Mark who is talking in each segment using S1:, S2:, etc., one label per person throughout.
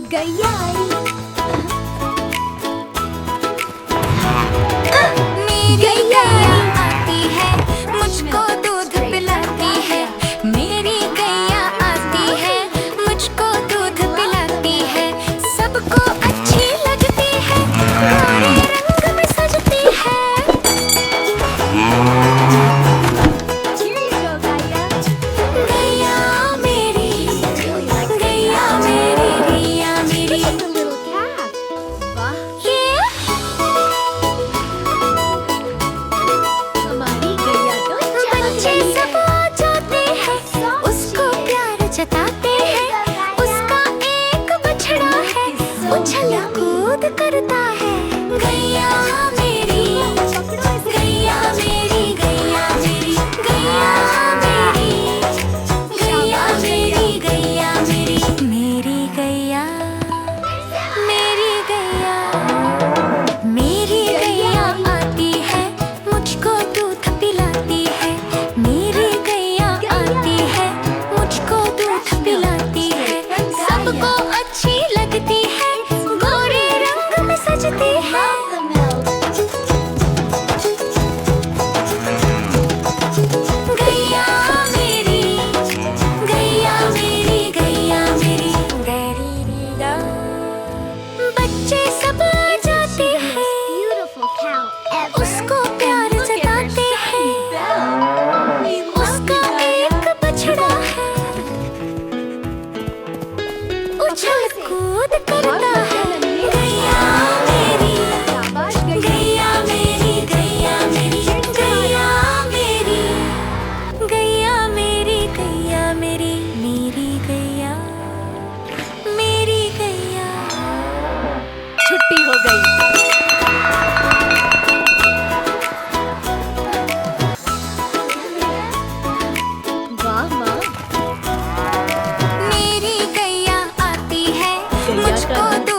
S1: गैया आई।
S2: मेरी गैया आती है, मुझको दूध पिलाती है। मेरी गैया आती है, मुझको दूध पिलाती है। सबको अच्छी लगती है, गोरे रंग में सजती है। गैया मेरी, गैया मेरी, गैया मेरी। बच्चे सब आ जाते हैं, उसको प्यार जताते हैं। उसका एक बछड़ा है, उछल कूद करता है। गैया मेरी, गैया मेरी, गैया मेरी, गैया मेरी, गैया मेरी, गैया मेरी। मेरी गैया, मेरी गैया, मेरी गैया आती है, मुझको दूध पिलाती है। मेरी गैया आती है, मुझको दूध पिलाती है। सबको अच्छी लगती है, गोरे रंग में सजती है। गैया मेरी, गैया मेरी, गैया मेरी। बच्चे सब आ जाते हैं, उसको प्यार जताते हैं। उसका एक बछड़ा है, उछल कूद करता है। गैया मेरी, गैया मेरी, गैया मेरी, गैया मेरी, गैया मेरी, गैया मेरी। मेरी गैया, मेरी गैया।
S1: छुट्टी हो गई। वाह माँ,
S2: मेरी गैया आती है,
S1: गैया
S2: मुझको
S1: का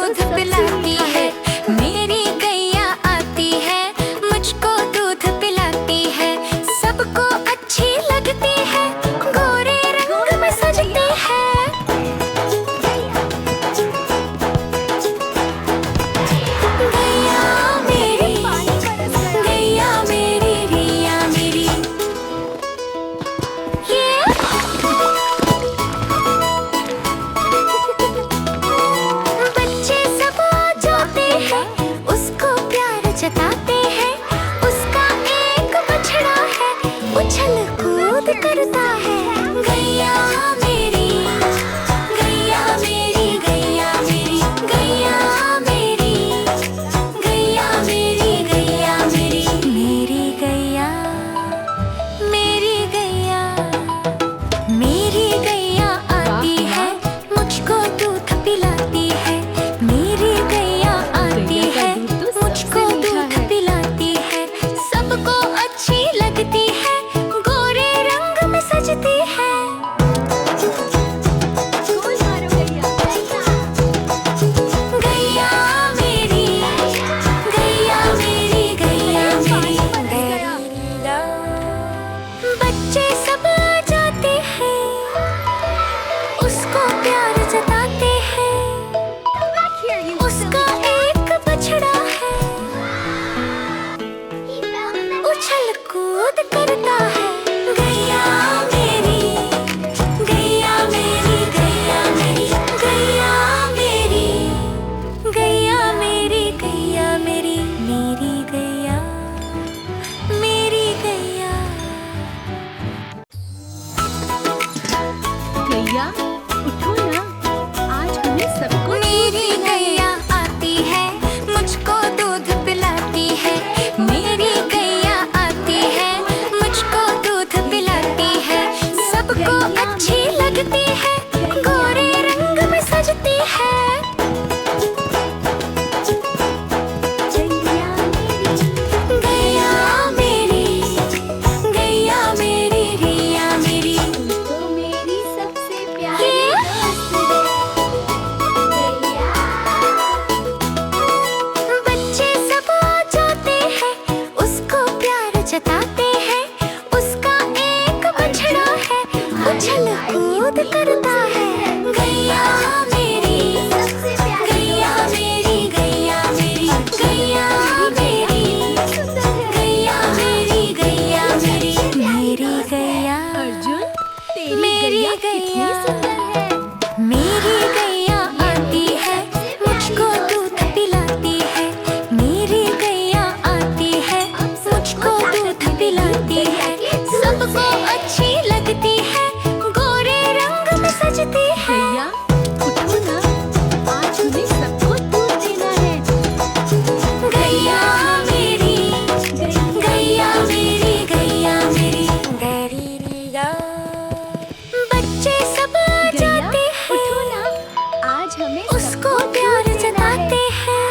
S2: उसको प्यार जताते हैं।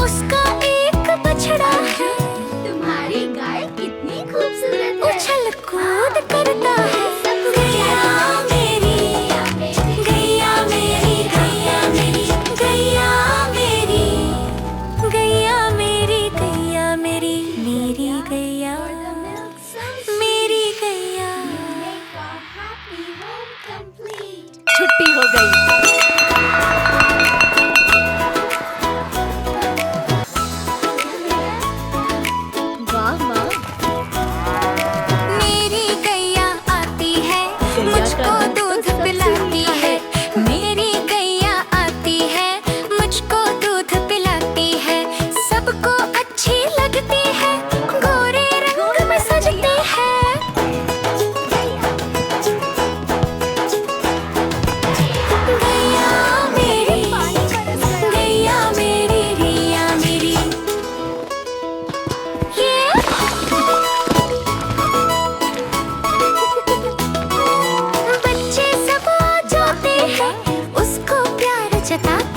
S2: उसका एक बछड़ा है,
S1: तुम्हारी गाय कितनी खूबसूरत है।
S2: उछल कूद करता है। गैया मेरी, गैया मेरी, गैया मेरी, गैया मेरी, गैया मेरी, गैया मेरी, मेरी गैया, मेरी गैया।
S1: छुट्टी हो गई। वाह माँ,
S2: मेरी गैया आती है, मुझको दूध पिलाती है। मेरी गैया आती है, मुझको दूध पिलाती है। सबको अच्छी लगती है, गोरे रंग में सजती है। गैया मेरी, गैया मेरी, गैया मेरी। ये बच्चे सब आ जाते हैं, उसको प्यार जताते